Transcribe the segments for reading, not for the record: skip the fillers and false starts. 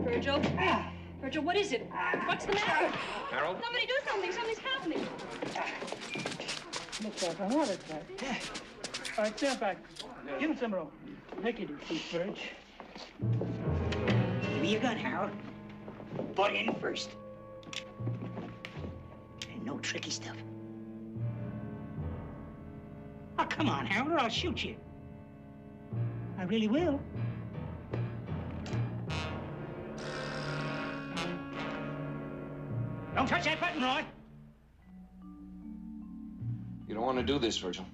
Virgil. Virgil, what is it? What's the matter? Harold? Somebody do something. Something's happening. Looks like a heart attack. Yeah. All right, stand back. Give him some room. Take it easy, Virg. Give me your gun, Harold. Butt in first. And no tricky stuff. Oh, come on, Harold, or I'll shoot you. I really will. Don't touch that button, Roy. You don't want to do this, Virgil.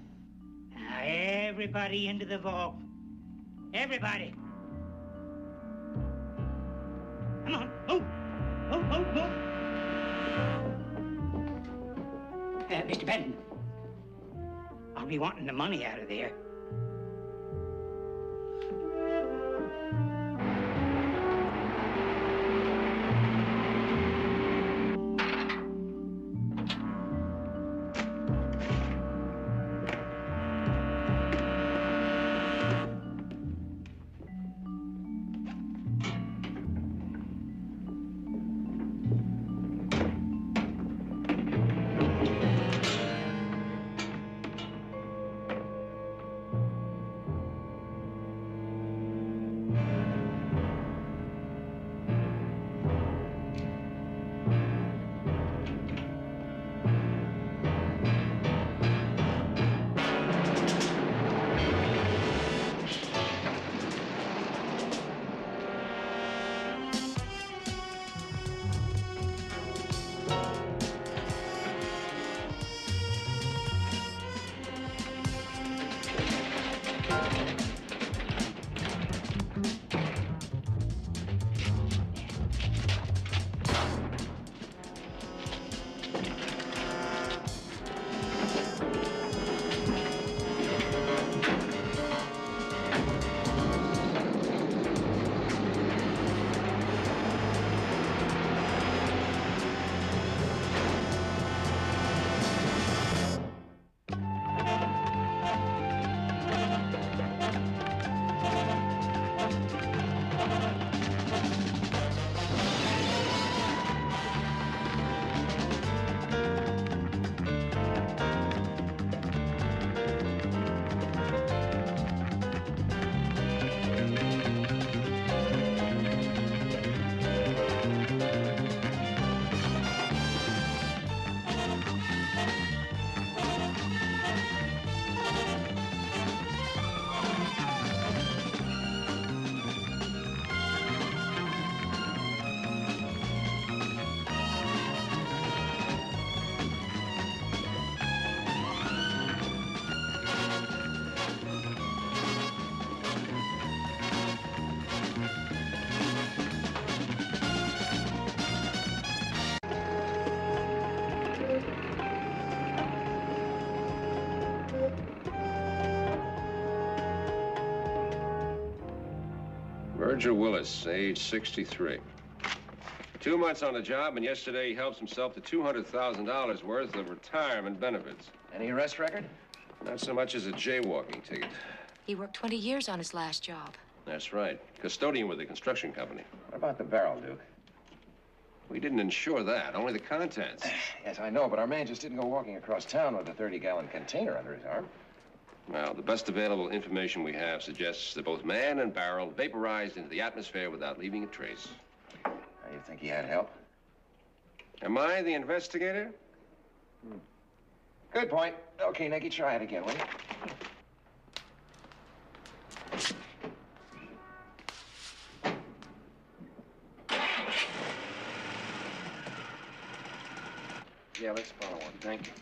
Now, everybody into the vault. Everybody. Come on, move. Move. Mr. Benton, I'll be wanting the money out of there. Virgil Willis, age 63. 2 months on the job, and yesterday he helps himself to $200,000 worth of retirement benefits. Any arrest record? Not so much as a jaywalking ticket. He worked 20 years on his last job. That's right. Custodian with a construction company. What about the barrel, Duke? We didn't insure that, only the contents. Yes, I know, but our man just didn't go walking across town with a 30-gallon container under his arm. Well, the best available information we have suggests that both man and barrel vaporized into the atmosphere without leaving a trace. Now, you think he had help? Am I the investigator? Good point. Okay, Nicky, try it again, will you? Yeah, let's follow one. Thank you.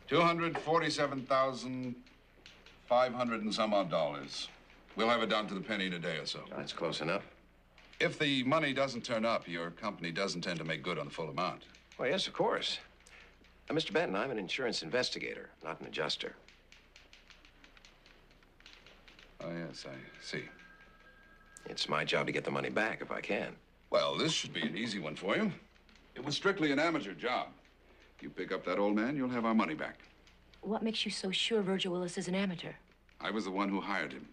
$247,500 and some odd dollars. We'll have it down to the penny in a day or so. That's close enough. If the money doesn't turn up, your company does intend to make good on the full amount. Well, yes, of course. Mr. Benton, I'm an insurance investigator, not an adjuster. Oh, yes, I see. It's my job to get the money back if I can. Well, this should be an easy one for you. It was strictly an amateur job. You pick up that old man, you'll have our money back. What makes you so sure Virgil Willis is an amateur? I was the one who hired him.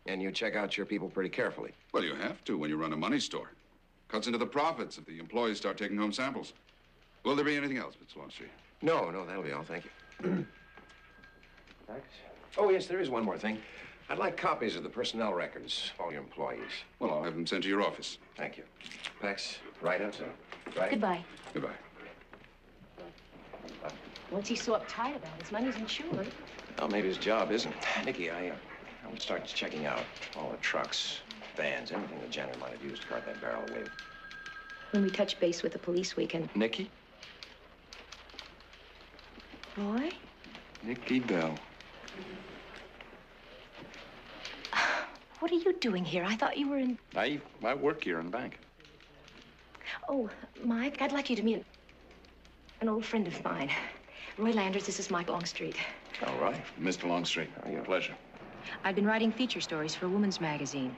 And you check out your people pretty carefully. Well, you have to when you run a money store. Cuts into the profits if the employees start taking home samples. Will there be anything else, Mr. Longstreet? No, that'll be all. Thank you. Thanks. Oh, yes, there is one more thing. I'd like copies of the personnel records of all your employees. Well, I'll have them sent to your office. Thank you. Pax, right up, sir. Right. Goodbye. Goodbye. What's he so uptight about? His money's insured. Well, maybe his job isn't. Nicky, I would start checking out all the trucks, vans, everything the janitor might have used to cart that barrel away. When we touch base with the police, we can... Nicky? Roy? Nicky Bell. What are you doing here? I thought you were in... I work here in the bank. Oh, Mike, I'd like you to meet an old friend of mine. Roy Landers, this is Mike Longstreet. All right. Mr. Longstreet. How are you? Pleasure. I've been writing feature stories for a woman's magazine.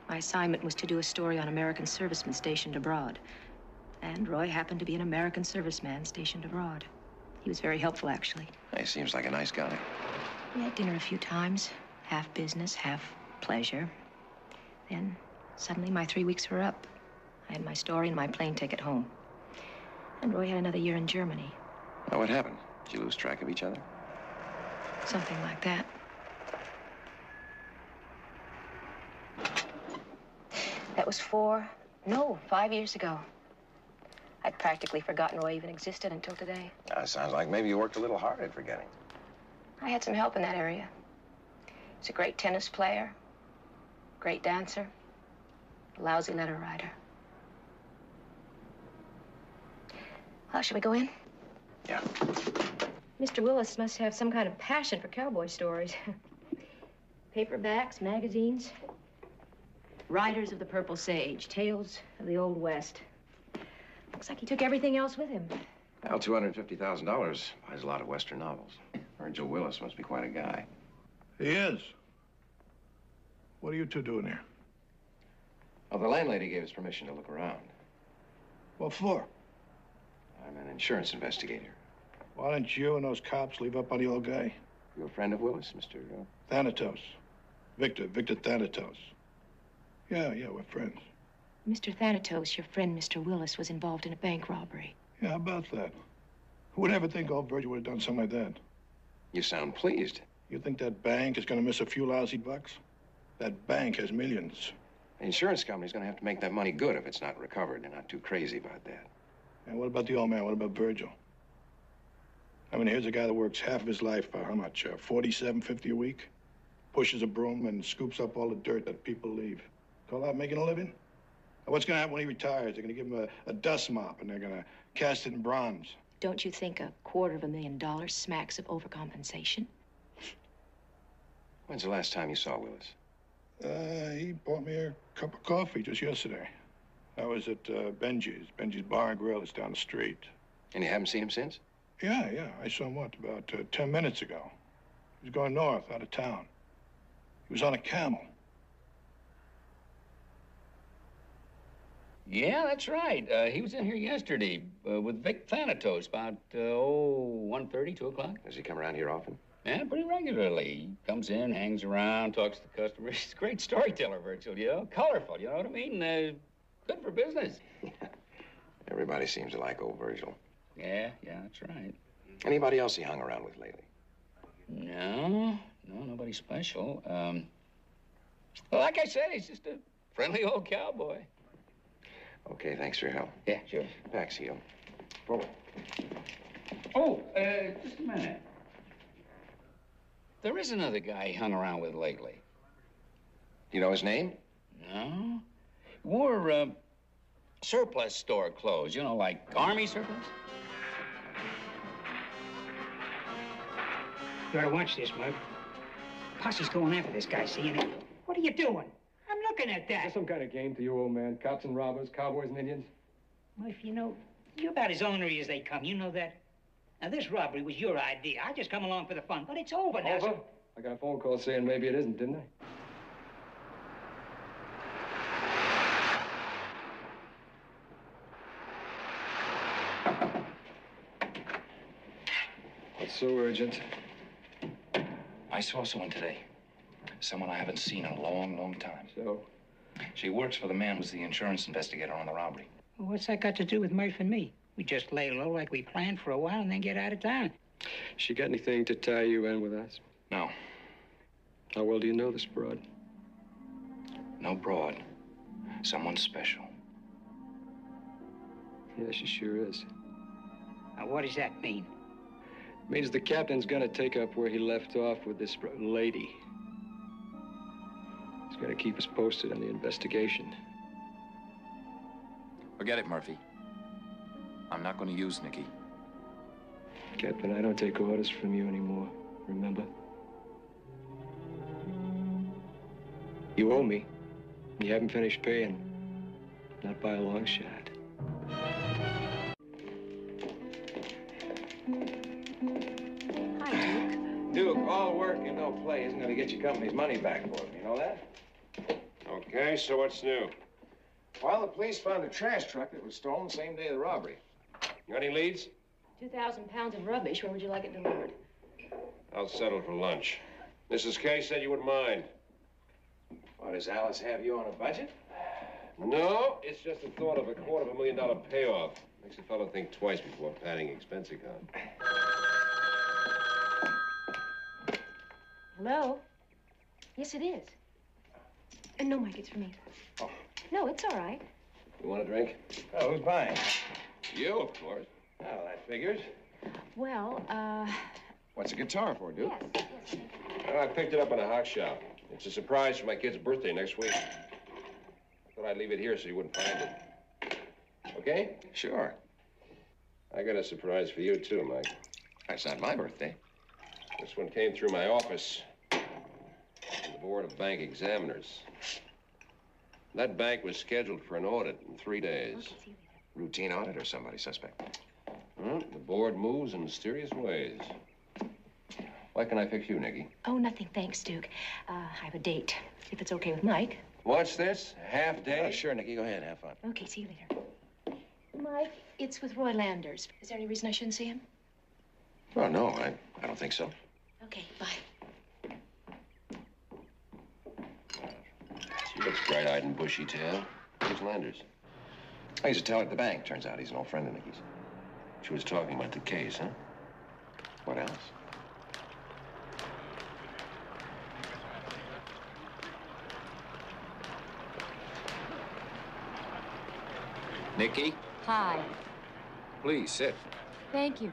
My assignment was to do a story on American servicemen stationed abroad. And Roy happened to be an American serviceman stationed abroad. He was very helpful, actually. He seems like a nice guy. We had dinner a few times, half business, half pleasure. Then, suddenly, my 3 weeks were up. I had my story and my plane ticket home. And Roy had another year in Germany. Now, what happened? Did you lose track of each other? Something like that. That was 5 years ago. I'd practically forgotten Roy even existed until today. Sounds like maybe you worked a little hard at forgetting. I had some help in that area. He's a great tennis player, great dancer, a lousy letter writer. Well, shall we go in? Yeah. Mr. Willis must have some kind of passion for cowboy stories. Paperbacks, magazines. Riders of the Purple Sage, Tales of the Old West. Looks like he took everything else with him. Well, $250,000 buys a lot of Western novels. Virgil Willis must be quite a guy. He is. What are you two doing here? Well, the landlady gave us permission to look around. What for? I'm an insurance investigator. Why don't you and those cops leave up on the old guy? You a friend of Willis, Mr. Thanatos. Victor Thanatos. Yeah, we're friends. Mr. Thanatos, your friend, Mr. Willis, was involved in a bank robbery. Yeah, how about that? Who would ever think old Virgil would have done something like that? You sound pleased. You think that bank is going to miss a few lousy bucks? That bank has millions. The insurance company's going to have to make that money good if it's not recovered. They're not too crazy about that. And what about the old man? What about Virgil? I mean, here's a guy that works half of his life for how much? $47.50 a week? Pushes a broom and scoops up all the dirt that people leave. Call that making a living? What's going to happen when he retires? They're going to give him a dust mop, and they're going to cast it in bronze. Don't you think $250,000 smacks of overcompensation? When's the last time you saw Willis? He bought me a cup of coffee just yesterday. I was at Benji's Bar and Grill. It's down the street. And you haven't seen him since? Yeah. I saw him, about 10 minutes ago. He was going north, out of town. He was on a camel. Yeah, that's right. He was in here yesterday with Vic Thanatos about, 1:30, 2 o'clock. Does he come around here often? Yeah, pretty regularly. He comes in, hangs around, talks to the customers. He's a great storyteller, Virgil, you know? Colorful, you know what I mean? Good for business. Everybody seems to like old Virgil. Yeah, that's right. Anybody else he hung around with lately? No, nobody special. Well, like I said, he's just a friendly old cowboy. Okay, thanks for your help. Yeah, sure. Back, Seal. Forward. Oh, just a minute. There is another guy he hung around with lately. Do you know his name? No. He wore, surplus store clothes, you know, like army surplus. You ought to watch this, Mug. Posse's going after this guy, see? And what are you doing? I'm looking at Is that. this some kind of game to you, old man? Cops and robbers, cowboys and Indians? Murph, you know, you're about as ornery as they come. You know that? Now, this robbery was your idea. I just come along for the fun, but it's over now. Over? I got a phone call saying maybe it isn't, didn't I? What's so urgent? I saw someone today. Someone I haven't seen in a long, long time. So? She works for the man who's the insurance investigator on the robbery. Well, what's that got to do with Murph and me? We just lay low like we planned for a while and then get out of town. She got anything to tie you in with us? No. How well do you know this broad? No broad. Someone special. Yeah, she sure is. Now, what does that mean? Means the captain's gonna take up where he left off with this lady. He's gonna keep us posted on the investigation. Forget it, Murphy. I'm not going to use Nikki. Captain, I don't take orders from you anymore, remember? You owe me. You haven't finished paying. Not by a long shot. Hi, Duke. Duke, all work and no play isn't going to get your company's money back for it. You know that? Okay, so what's new? Well, the police found a trash truck that was stolen the same day of the robbery. Got any leads? 2,000 pounds of rubbish. Where would you like it delivered? I'll settle for lunch. Mrs. Kay said you wouldn't mind. What, does Alice have you on a budget? No, it's just the thought of a $250,000 payoff. Makes a fellow think twice before padding expense account. Hello? Yes, it is. No, Mike, it's for me. Oh. No, it's all right. You want a drink? Oh, who's buying? You, of course. Oh, that figures. Well, What's a guitar for, Duke? yes. I picked it up in a hock shop. It's a surprise for my kid's birthday next week. I thought I'd leave it here so you wouldn't find it. Okay? Sure. I got a surprise for you, too, Mike. That's not my birthday. This one came through my office. From the Board of Bank Examiners. That bank was scheduled for an audit in 3 days. Routine audit or somebody suspect? The board moves in mysterious ways. Why can I fix you, Nikki? Oh, nothing, thanks, Duke. I have a date, if it's okay with Mike. What's this? Half day? Sure, Nikki. Go ahead. Have fun. Okay, see you later. Mike, it's with Roy Landers. Is there any reason I shouldn't see him? Well, no, I don't think so. Okay, bye. She looks bright-eyed and bushy-tailed. Who's Landers? He's a teller at the bank. Turns out he's an old friend of Nikki's. She was talking about the case, huh? What else? Nikki, Hi. please sit. Thank you.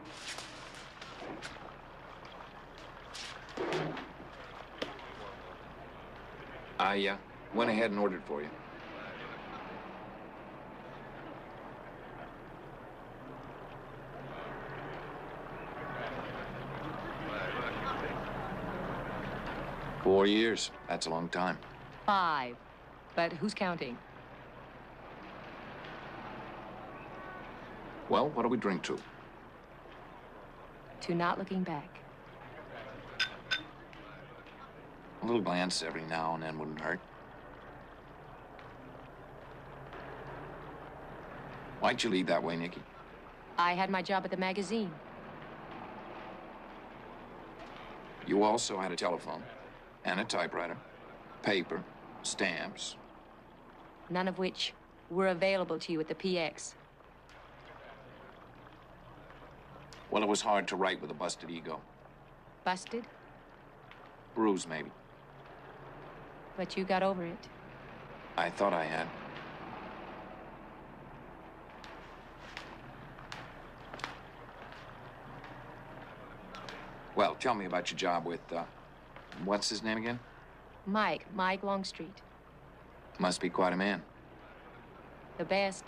I went ahead and ordered for you. $4 years. That's a long time. 5. But who's counting? Well, what do we drink to? To not looking back. A little glance every now and then wouldn't hurt. Why'd you lead that way, Nikki? I had my job at the magazine. You also had a telephone and a typewriter, paper, stamps. None of which were available to you at the PX. Well, it was hard to write with a busted ego. Busted? Bruised, maybe. But you got over it. I thought I had. Well, tell me about your job with, what's his name again? Mike Longstreet. Must be quite a man. The best.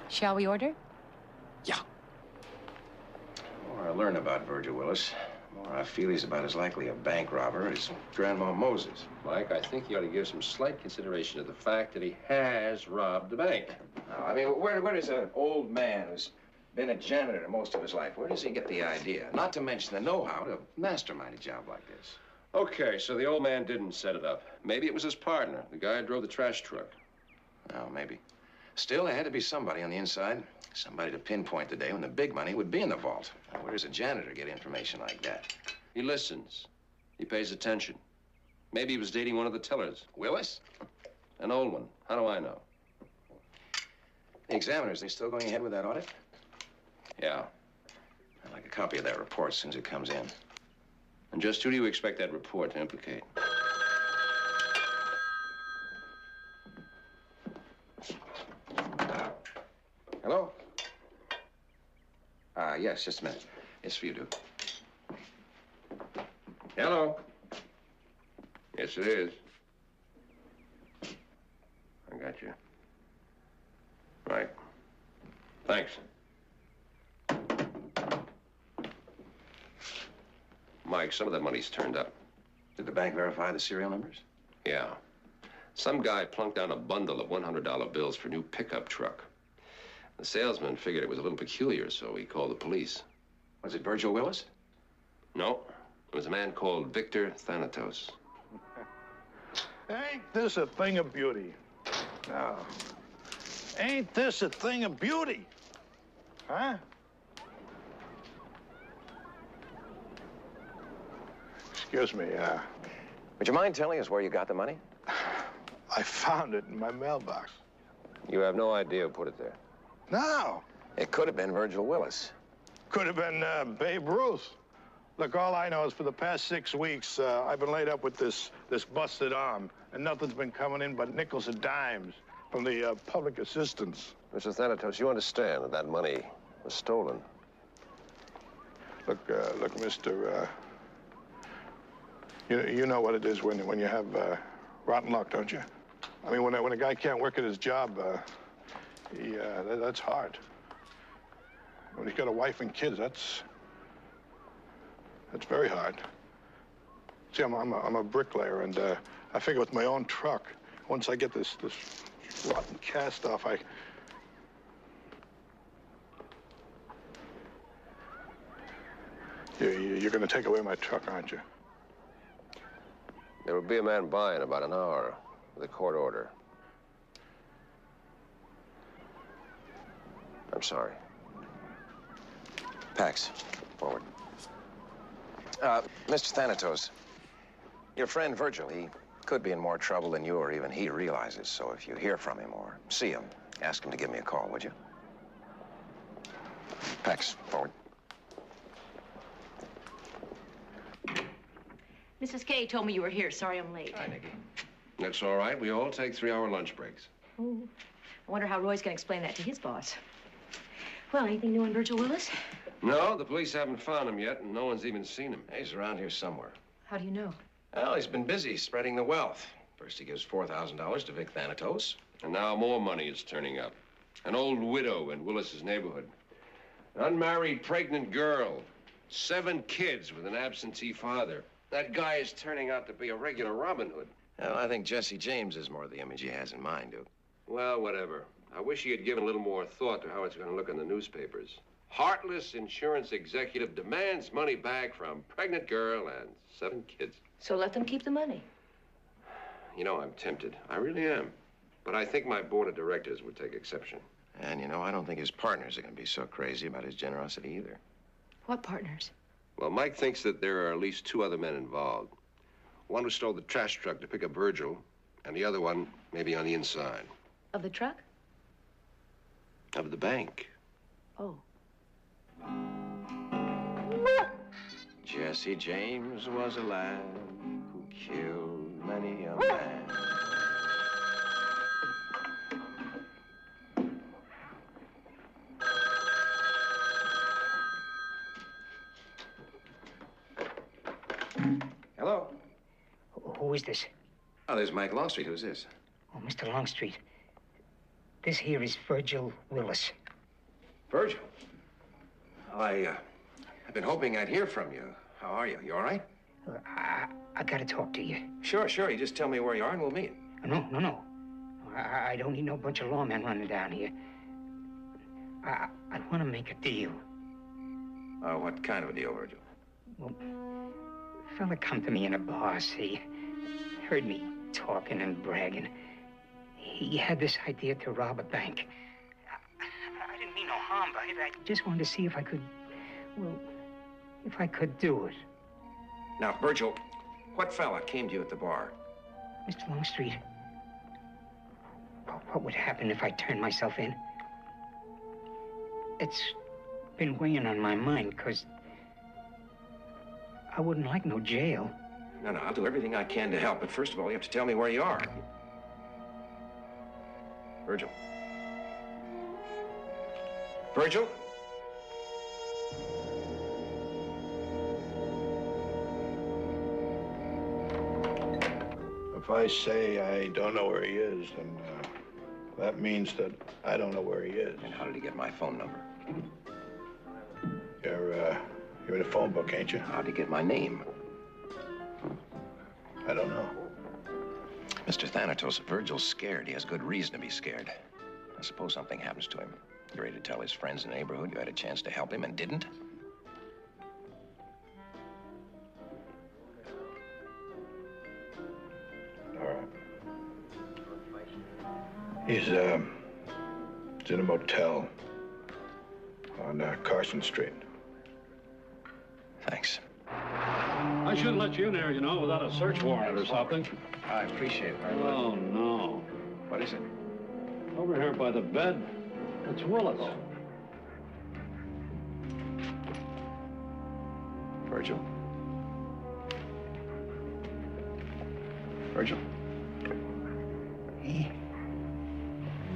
Shall we order? Yeah. The more I learn about Virgil Willis, the more I feel he's about as likely a bank robber as Grandma Moses. Mike, I think you ought to give some slight consideration to the fact that he has robbed the bank. Now, I mean, where does an old man who's been a janitor most of his life, where does he get the idea? Not to mention the know-how to mastermind a job like this. Okay, so the old man didn't set it up. Maybe it was his partner, the guy who drove the trash truck. Oh, maybe. Still, there had to be somebody on the inside. Somebody to pinpoint the day when the big money would be in the vault. Now, where does a janitor get information like that? He listens. He pays attention. Maybe he was dating one of the tellers. Willis? An old one. How do I know? The examiners, they still going ahead with that audit? Yeah. I'd like a copy of that report as soon as it comes in. And just who do you expect that report to implicate? Hello? Yes, just a minute. It's for you, Duke. Hello? Yes, it is. I got you. Right. Thanks. Mike, some of that money's turned up. Did the bank verify the serial numbers? Yeah. Some guy plunked down a bundle of $100 bills for a new pickup truck. The salesman figured it was a little peculiar, so he called the police. Was it Virgil Willis? No. It was a man called Victor Thanatos. Ain't this a thing of beauty? No. Ain't this a thing of beauty? Huh? Excuse me, Would you mind telling us where you got the money? I found it in my mailbox. You have no idea who put it there? No. It could have been Virgil Willis. Could have been Babe Ruth. Look, all I know is for the past 6 weeks, I've been laid up with this busted arm, and nothing's been coming in but nickels and dimes from the public assistance. Mr. Thanatos, you understand that that money was stolen. Look, mister, you know what it is when you have rotten luck, don't you? I mean, when a guy can't work at his job, that's hard. When he's got a wife and kids, that's very hard. See, I'm a bricklayer, and I figure with my own truck, once I get this rotten cast off, you're going to take away my truck, aren't you? There will be a man by in about an hour with a court order. I'm sorry. Pax, forward. Mr. Thanatos, your friend Virgil, he could be in more trouble than you or even he realizes. So if you hear from him or see him, ask him to give me a call, would you? Pax, forward. Mrs. Kay told me you were here. Sorry I'm late. Hi, Nicky. That's all right. We all take 3-hour lunch breaks. Oh, I wonder how Roy's going to explain that to his boss. Well, anything new on Virgil Willis? No, the police haven't found him yet, and no one's even seen him. He's around here somewhere. How do you know? Well, he's been busy spreading the wealth. First he gives $4,000 to Vic Thanatos. And now more money is turning up. An old widow in Willis's neighborhood. An unmarried pregnant girl. 7 kids with an absentee father. That guy is turning out to be a regular Robin Hood. Well, I think Jesse James is more the image he has in mind, Duke. Well, whatever. I wish he had given a little more thought to how it's going to look in the newspapers. Heartless insurance executive demands money back from pregnant girl and 7 kids. So let them keep the money. You know, I'm tempted. I really am. But I think my board of directors would take exception. And, you know, I don't think his partners are going to be so crazy about his generosity either. What partners? Well, Mike thinks that there are at least 2 other men involved. One who stole the trash truck to pick up Virgil, and the other one maybe on the inside. Of the truck? Of the bank. Oh. Jesse James was a lad who killed many a man. Hello? Who is this? Oh, there's Mike Longstreet. Who's this? Oh, Mr. Longstreet. This here is Virgil Willis. Virgil? I've been hoping I'd hear from you. How are you? You all right? I gotta talk to you. Sure. You just tell me where you are and we'll meet. No. I don't need no bunch of lawmen running down here. I want to make a deal. What kind of a deal, Virgil? Well, a fella come to me in a bar, see? Heard me talking and bragging. he had this idea to rob a bank. I didn't mean no harm by it. I just wanted to see if I could, well, if I could do it. Now, Virgil, what fella came to you at the bar? Mr. Longstreet, what would happen if I turned myself in? It's been weighing on my mind, because I wouldn't like no jail. No, I'll do everything I can to help, but first of all, you have to tell me where you are. Virgil. Virgil? If I say I don't know where he is, then that means that I don't know where he is. And how did he get my phone number? You're in the phone book, ain't you? How'd he get my name? I don't know. Mr. Thanatos, Virgil's scared. He has good reason to be scared. I suppose something happens to him. You're ready to tell his friends in the neighborhood you had a chance to help him and didn't? All right. He's in a motel on Carson Street. Thanks. I shouldn't let you in there, you know, without a search warrant or something. I appreciate it very much. Oh, no. What is it? Over here by the bed, it's Willis. Virgil? Virgil? He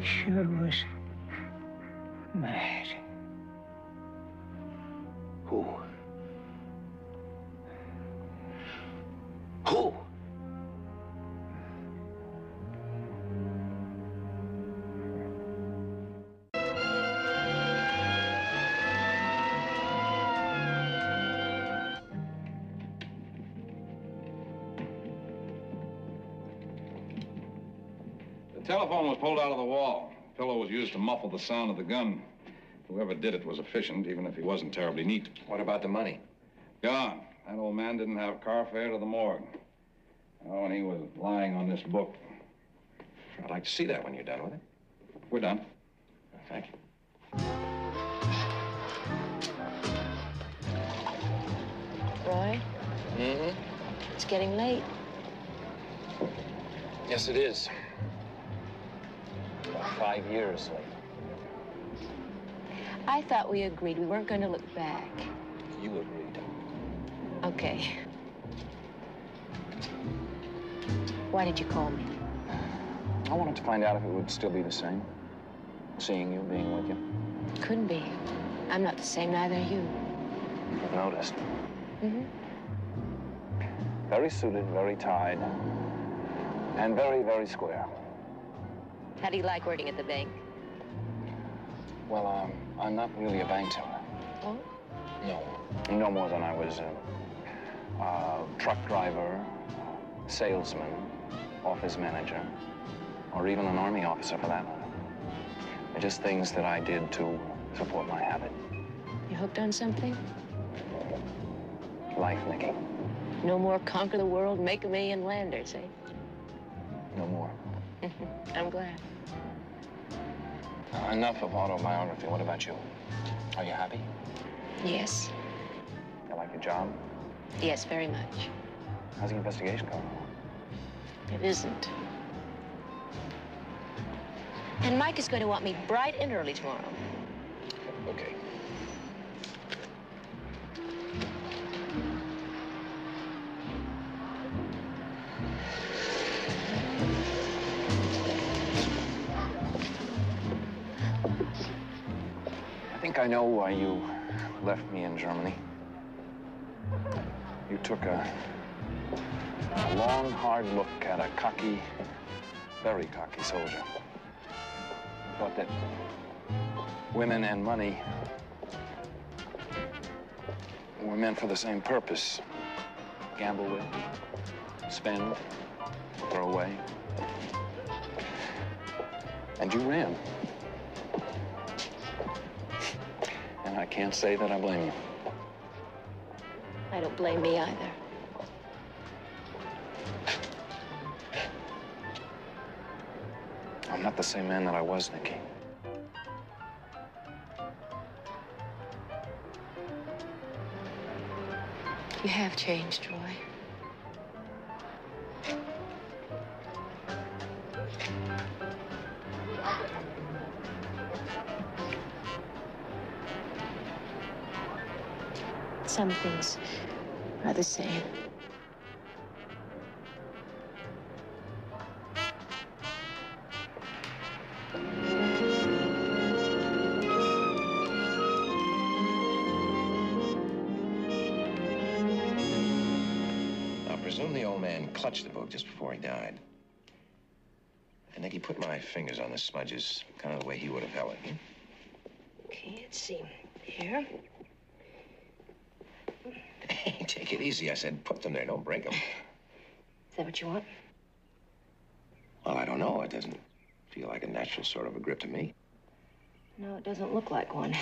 sure was mad. Who? Who? The telephone was pulled out of the wall. The pillow was used to muffle the sound of the gun. Whoever did it was efficient, even if he wasn't terribly neat. What about the money? Gone. That old man didn't have car fare to the morgue. Oh, and he was lying on this book. I'd like to see that when you're done with it. We're done. Thank you. Roy? Mm-hmm. It's getting late. Yes, it is. About 5 years late. I thought we agreed we weren't going to look back. You agreed. Okay. Why did you call me? I wanted to find out if it would still be the same. Seeing you, being with you. Couldn't be. I'm not the same, neither are you. I've noticed. Mm-hmm. Very suited, very tied, and very, very square. How do you like working at the bank? Well, I'm not really a bank teller. Oh? No. No more than I was a truck driver, salesman, office manager, or even an army officer for that matter. They're just things that I did to support my habit. You hooked on something? Life, Nicky. No more conquer the world, make a million landers, eh? No more. I'm glad. Enough of autobiography. What about you? Are you happy? Yes. You like your job? Yes, very much. How's the investigation going? It isn't. And Mike is going to want me bright and early tomorrow. Okay. I think I know why you left me in Germany. You took a long, hard look at a cocky, very cocky soldier. Thought that women and money were meant for the same purpose. Gamble with, spend, throw away. And you ran. And I can't say that I blame you. I don't blame me either. I'm not the same man that I was, Nicky. You have changed, Roy. Some things are the same. I presume the old man clutched the book just before he died. I think he put my fingers on the smudges, kind of the way he would have held it. Okay, let's see. Here. Hey, take it easy. I said put them there, don't break them. Is that what you want? Well, I don't know. It doesn't feel like a natural sort of a grip to me. No, it doesn't look like one.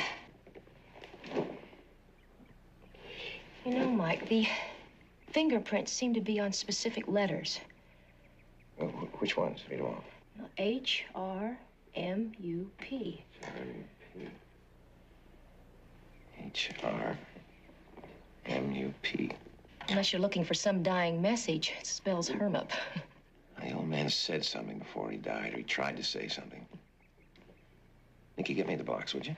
You know, Mike, the fingerprints seem to be on specific letters. Well, which ones? Read them off. H-R-M-U-P. H-R-M-U-P. Unless you're looking for some dying message, it spells Hermup. The old man said something before he died, or he tried to say something. Nicky, get me the box, would you?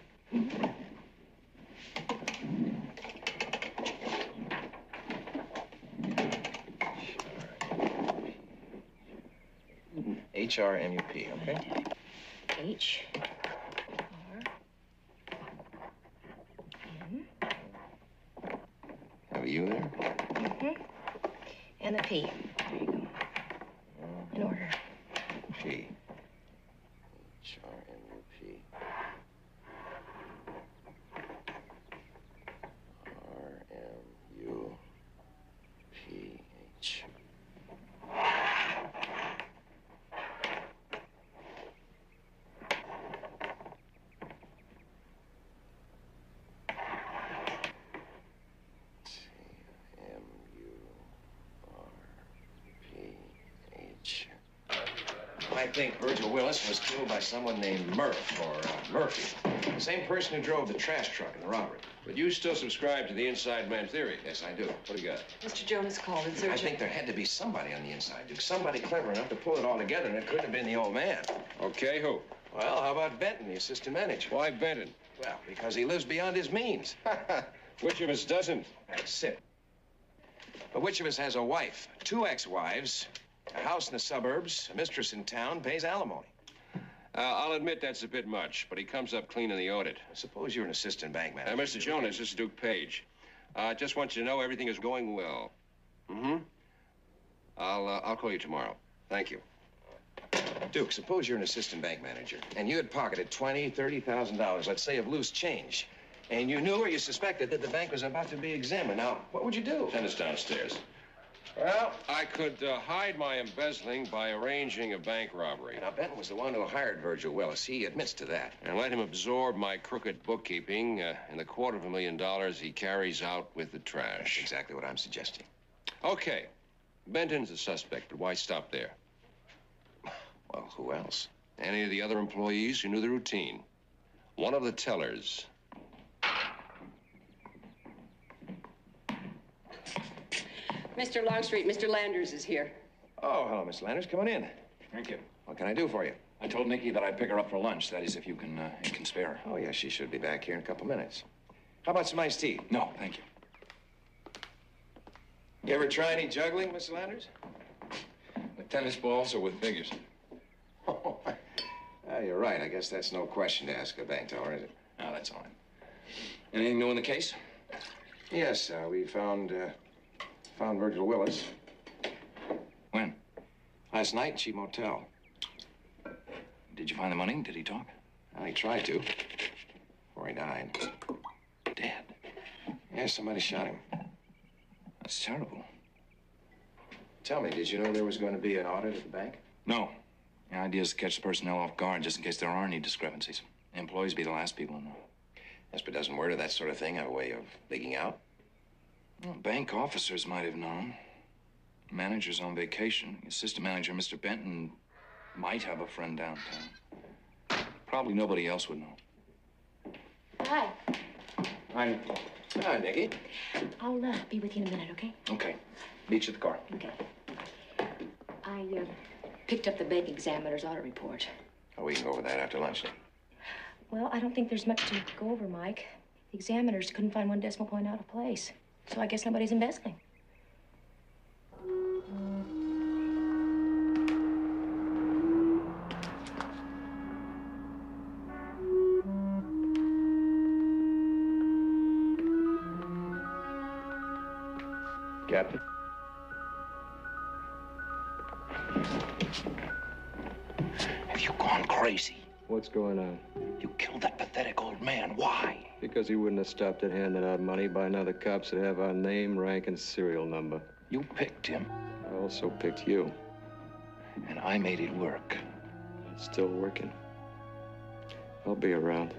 H-R-M-U-P, okay? H-R-M. Have a U there? Mm-hmm. And a P. There you go. In order. P. H-R-M-U-P. R-M-U-P-H. I think Virgil Willis was killed by someone named Murph, or Murphy. The same person who drove the trash truck in the robbery. But you still subscribe to the inside man theory. Yes, I do. What do you got? Mr. Jonas called in search I think there had to be somebody on the inside, Duke. Somebody clever enough to pull it all together, and it couldn't have been the old man. Okay, who? Well, how about Benton, the assistant manager? Why Benton? Well, because he lives beyond his means. Which of us doesn't? That's it. But which of us has a wife, 2 ex-wives, a house in the suburbs, a mistress in town, pays alimony? I'll admit that's a bit much, but he comes up clean in the audit. Suppose you're an assistant bank manager. Mr. Jonas, this is Duke Page. Just want you to know everything is going well. Mm-hmm. I'll call you tomorrow. Thank you. Duke, suppose you're an assistant bank manager, and you had pocketed $20,000, $30,000, let's say, of loose change, and you knew or you suspected that the bank was about to be examined. Now, what would you do? Send us downstairs. Well, I could hide my embezzling by arranging a bank robbery. Now, Benton was the one who hired Virgil Willis. He admits to that. And let him absorb my crooked bookkeeping and the $250,000 he carries out with the trash. That's exactly what I'm suggesting. Okay. Benton's a suspect, but why stop there? Well, who else? Any of the other employees who knew the routine. One of the tellers. Mr. Longstreet, Mr. Landers is here. Oh, hello, Miss Landers. Come on in. Thank you. What can I do for you? I told Nicky that I'd pick her up for lunch. That is, if you can spare her. Oh, yes, she should be back here in a couple minutes. How about some iced tea? No, thank you. You ever try any juggling, Miss Landers? With tennis balls or with figures? Oh, you're right. I guess that's no question to ask a bank teller, is it? No, that's all right. Anything new in the case? Yes, we found Virgil Willis. When? Last night in Cheap Motel. Did you find the money? Did he talk? Well, he tried to. Before he died. Dead? Yes, somebody shot him. That's terrible. Tell me, did you know there was going to be an audit at the bank? No. The idea is to catch the personnel off guard just in case there are any discrepancies. The employees be the last people to know. Yes, but doesn't word of that sort of thing have a way of leaking out? Well, bank officers might have known. The manager's on vacation. The assistant manager, Mr. Benton, might have a friend downtown. Probably nobody else would know. Hi. Hi. Hi, Nicky. I'll be with you in a minute, okay? Okay. Meet you at the car. Okay. I picked up the bank examiner's audit report. Oh, we can go over that after lunch. Well, I don't think there's much to go over, Mike. The examiners couldn't find one decimal point out of place. So I guess nobody's embezzling. Captain? Have you gone crazy? What's going on? You killed that pathetic old man. Why? Because he wouldn't have stopped at handing out money by now the cops would have our name, rank, and serial number. You picked him. I also picked you. And I made it work. It's still working. I'll be around.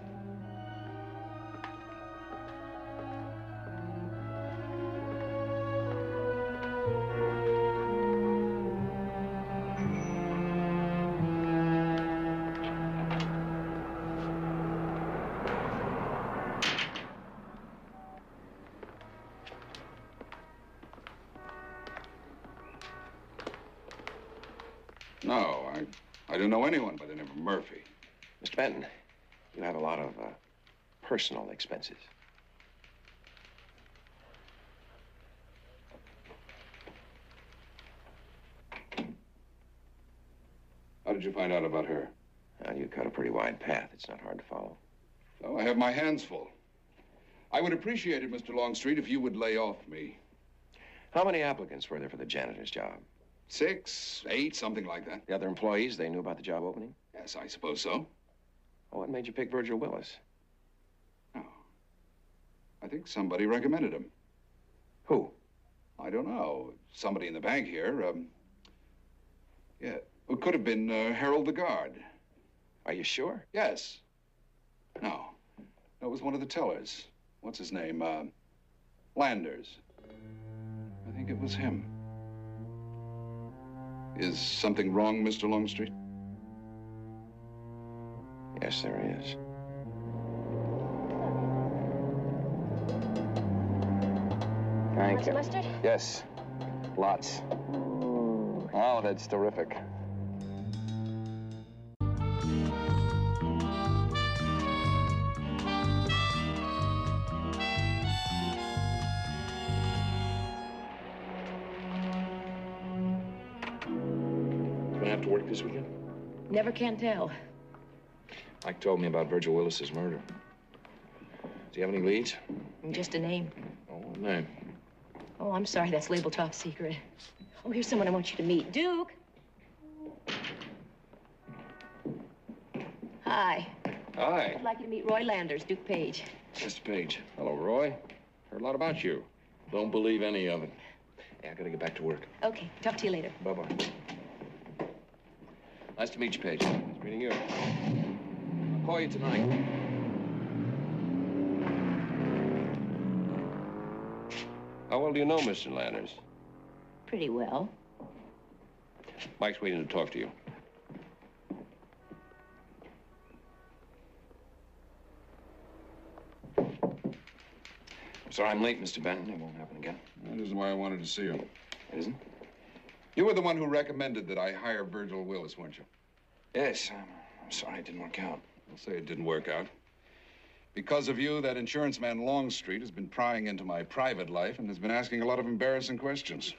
No, I don't know anyone by the name of Murphy. Mr. Benton, you have a lot of personal expenses. How did you find out about her? Well, you cut a pretty wide path. It's not hard to follow. Oh, I have my hands full. I would appreciate it, Mr. Longstreet, if you would lay off me. How many applicants were there for the janitor's job? 6, 8, something like that. The other employees, they knew about the job opening? Yes, I suppose so. Well, what made you pick Virgil Willis? Oh. I think somebody recommended him. Who? I don't know. Somebody in the bank here. Yeah. It could have been Harold the guard. Are you sure? Yes. No. No, it was one of the tellers. What's his name? Landers. I think it was him. Is something wrong, Mr. Longstreet? Yes, there is. Thank you. Mustard? Yes, lots. Oh, that's terrific. Gonna have to work this weekend? Never can tell. Mike told me about Virgil Willis's murder. Does he have any leads? Just a name. Oh, what name? Oh, I'm sorry. That's labeled top secret. Oh, here's someone I want you to meet. Duke. Hi. Hi. I'd like you to meet Roy Landers, Duke Page. Mr. Page. Hello, Roy. Heard a lot about you. Don't believe any of it. Yeah, I gotta get back to work. Okay. Talk to you later. Bye-bye. Nice to meet you, Page. Nice meeting you. I'll call you tonight. How well do you know Mr. Landers? Pretty well. Mike's waiting to talk to you. I'm sorry I'm late, Mr. Benton. It won't happen again. That isn't why I wanted to see you. It isn't? You were the one who recommended that I hire Virgil Willis, weren't you? Yes. I'm sorry it didn't work out. I'll say it didn't work out. Because of you, that insurance man Longstreet has been prying into my private life and has been asking a lot of embarrassing questions.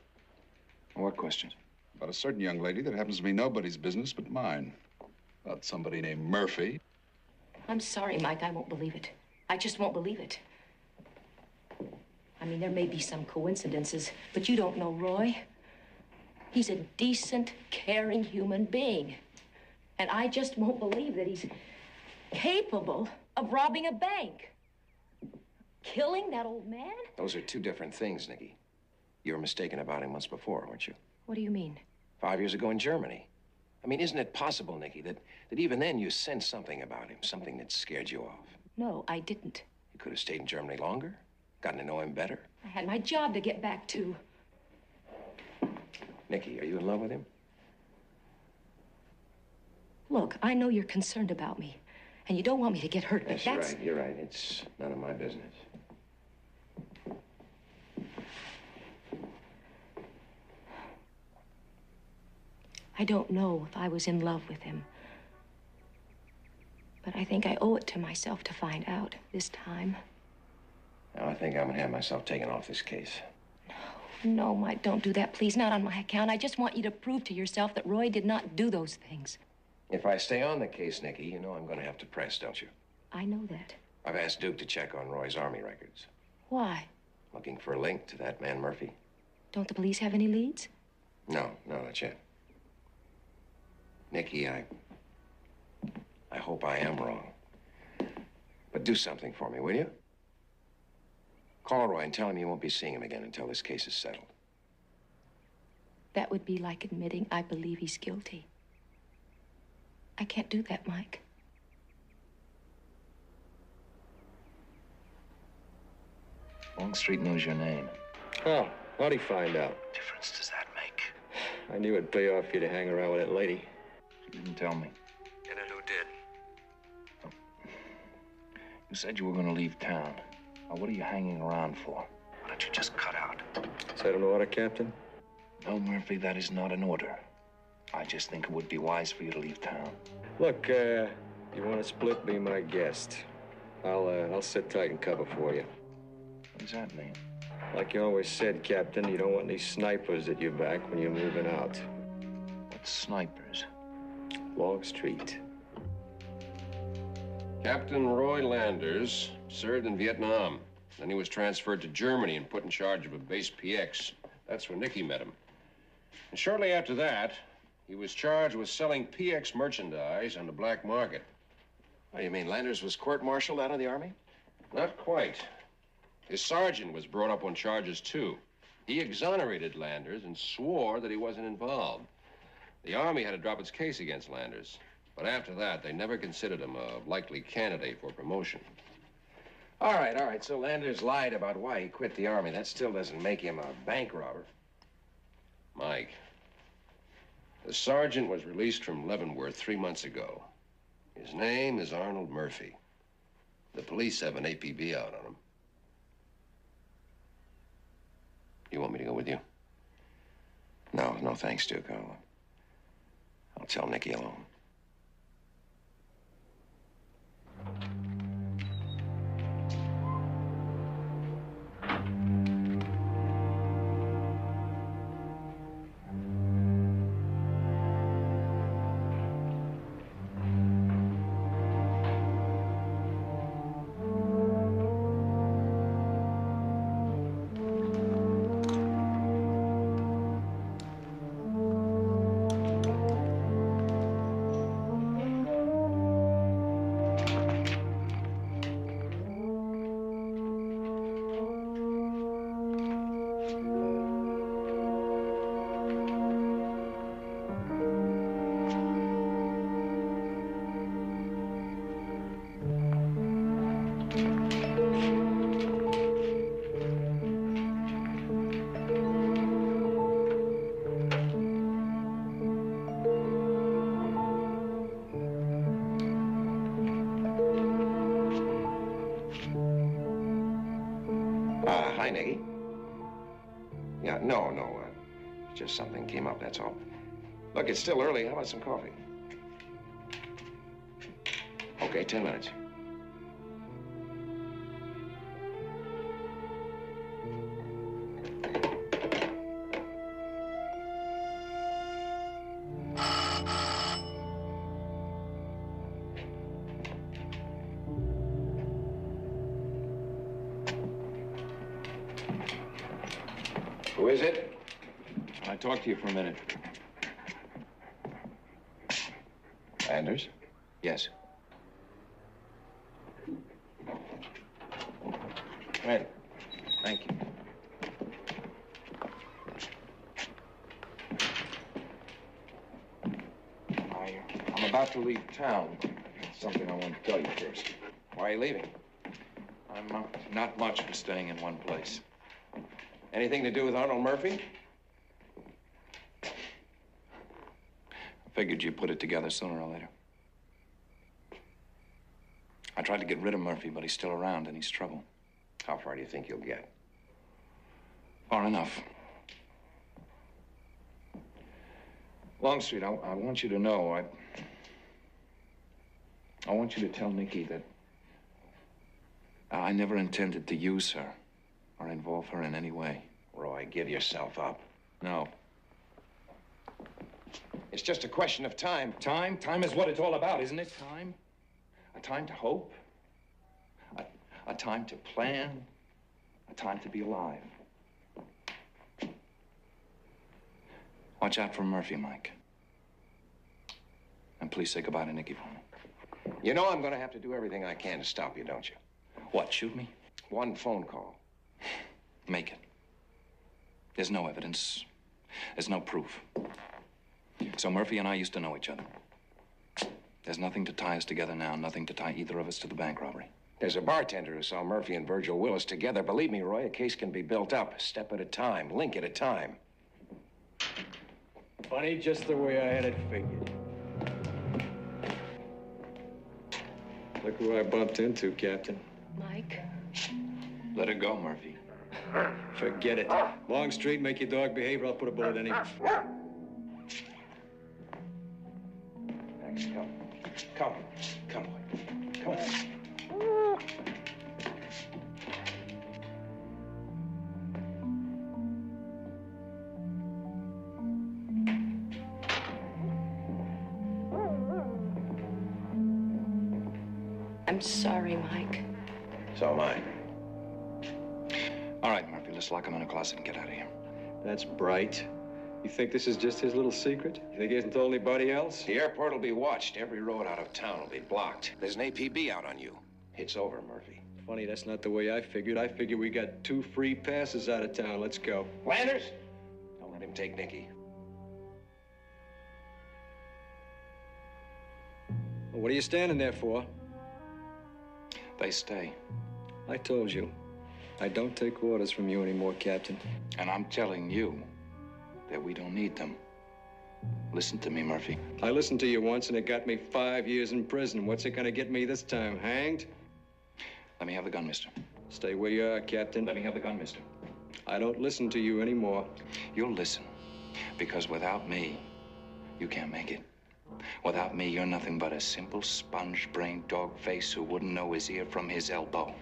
What questions? About a certain young lady that happens to be nobody's business but mine. About somebody named Murphy. I'm sorry, Mike. I won't believe it. I just won't believe it. I mean, there may be some coincidences, but you don't know Roy. He's a decent, caring human being. And I just won't believe that he's capable of robbing a bank. Killing that old man? Those are two different things, Nikki. You were mistaken about him once before, weren't you? What do you mean? 5 years ago in Germany. I mean, isn't it possible, Nikki, that even then you sensed something about him, something that scared you off? No, I didn't. You could have stayed in Germany longer, gotten to know him better. I had my job to get back to. Nikki, are you in love with him? Look, I know you're concerned about me, and you don't want me to get hurt, but That's right. You're right. It's none of my business. I don't know if I was in love with him. But I think I owe it to myself to find out this time. Now, I think I'm gonna have myself taken off this case. No, Mike, don't do that, please. Not on my account. I just want you to prove to yourself that Roy did not do those things. If I stay on the case, Nikki, you know I'm gonna have to press, don't you? I know that. I've asked Duke to check on Roy's Army records. Why? Looking for a link to that man Murphy. Don't the police have any leads? No, not yet. Nikki, I hope I am wrong. But do something for me, will you? Call Roy and tell him you won't be seeing him again until this case is settled. That would be like admitting I believe he's guilty. I can't do that, Mike. Longstreet knows your name. Oh, how'd he find out? What difference does that make? I knew it'd pay off you to hang around with that lady. She didn't tell me. And then who did? You said you were going to leave town. Now, what are you hanging around for? Why don't you just cut out? Is that an order, Captain? No, Murphy, that is not an order. I just think it would be wise for you to leave town. Look, you want to split, be my guest. I'll sit tight and cover for you. What does that mean? Like you always said, Captain, you don't want any snipers at your back when you're moving out. What snipers? Longstreet. Captain Roy Landers served in Vietnam. Then he was transferred to Germany and put in charge of a base PX. That's where Nicky met him. And shortly after that, he was charged with selling PX merchandise on the black market. Oh, you mean Landers was court-martialed out of the Army? Not quite. His sergeant was brought up on charges, too. He exonerated Landers and swore that he wasn't involved. The Army had to drop its case against Landers. But after that, they never considered him a likely candidate for promotion. All right. So Landers lied about why he quit the Army. That still doesn't make him a bank robber. Mike, the sergeant was released from Leavenworth 3 months ago. His name is Arnold Murphy. The police have an APB out on him. You want me to go with you? No, thanks, Duke. I'll tell Nicky alone. Hi, Nicky. Yeah, no. Just something came up, that's all. Look, it's still early. How about some coffee? Okay, 10 minutes. Who is it? Can I talk to you for a minute? Landers? Yes. Come in. Thank you. I'm about to leave town. Something I want to tell you first. Why are you leaving? I'm not much for staying in one place. Anything to do with Arnold Murphy? I figured you'd put it together sooner or later. I tried to get rid of Murphy, but he's still around and he's trouble. How far do you think you'll get? Far enough. Longstreet, I want you to know, I want you to tell Nikki that I never intended to use her or involve her in any way. Roy, give yourself up. No. It's just a question of time. Time? Time is what it's all about, isn't it? Time? A time to hope? A time to plan? A time to be alive? Watch out for Murphy, Mike. And please say goodbye to Nikki for me. You know I'm going to have to do everything I can to stop you, don't you? What, shoot me? One phone call. Make it. There's no evidence. There's no proof. So Murphy and I used to know each other. There's nothing to tie us together now, nothing to tie either of us to the bank robbery. There's a bartender who saw Murphy and Virgil Willis together. Believe me, Roy, a case can be built up, a step at a time, link at a time. Funny, just the way I had it figured. Look who I bumped into, Captain. Mike? Let it go, Murphy. Forget it. Longstreet, make your dog behave or I'll put a bullet in him. Max, come. Come. Come on. Come on. I'm sorry, Mike. So am I. All right, Murphy, let's lock him in a closet and get out of here. That's bright. You think this is just his little secret? You think he hasn't told anybody else? The airport will be watched. Every road out of town will be blocked. There's an APB out on you. It's over, Murphy. Funny, that's not the way I figured. I figured we got 2 free passes out of town. Let's go. Landers, don't let him take Nikki. Well, what are you standing there for? They stay. I told you. I don't take orders from you anymore, Captain. And I'm telling you that we don't need them. Listen to me, Murphy. I listened to you once and it got me 5 years in prison. What's it gonna get me this time? Hanged? Let me have the gun, mister. Stay where you are, Captain. Let me have the gun, mister. I don't listen to you anymore. You'll listen, because without me, you can't make it. Without me, you're nothing but a simple sponge-brained dog face who wouldn't know his ear from his elbow.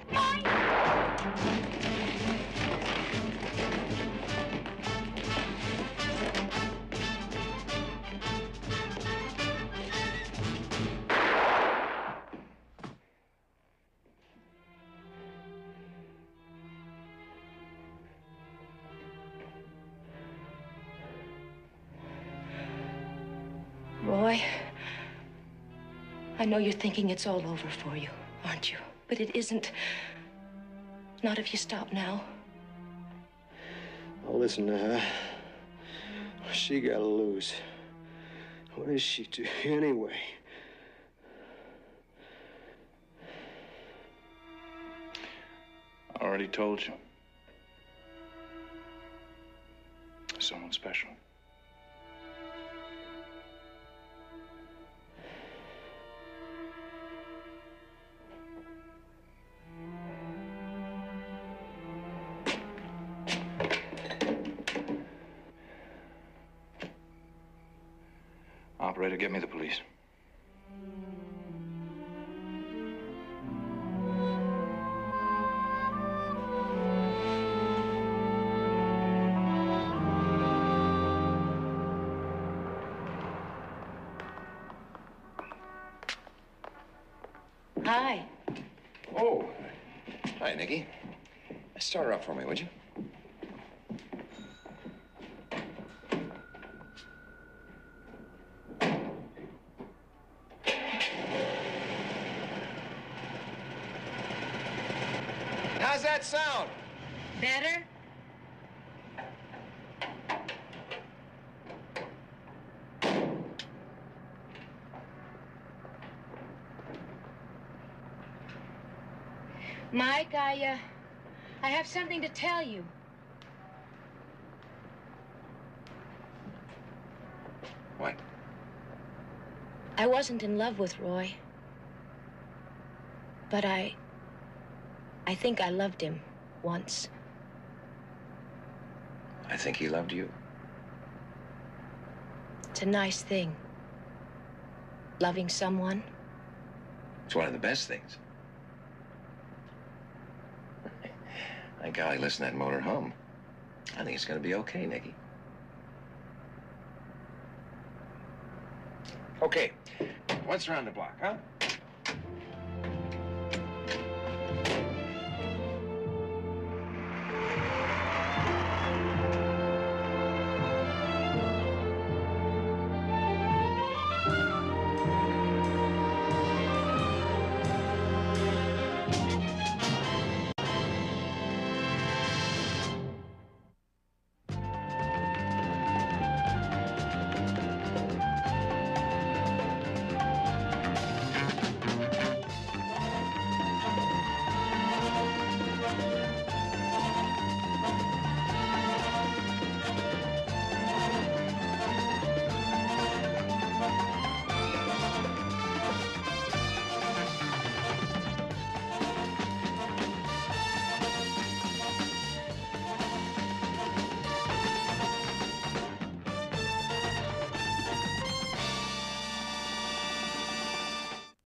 Roy, I know you're thinking it's all over for you, aren't you? But it isn't. Not if you stop now. Oh, listen to her. She gotta lose. What does she do anyway? I already told you. Someone special. Operator, get me the police. Hi. Oh. Hi, Nikki. Start her up for me, would you? How's that sound? Better? Mike, I have something to tell you. What? I wasn't in love with Roy. But I think I loved him once. I think he loved you. It's a nice thing. Loving someone. It's one of the best things. Thank golly, listen to that motor hum. I think it's gonna be okay, Nicky. Okay, what's around the block, huh?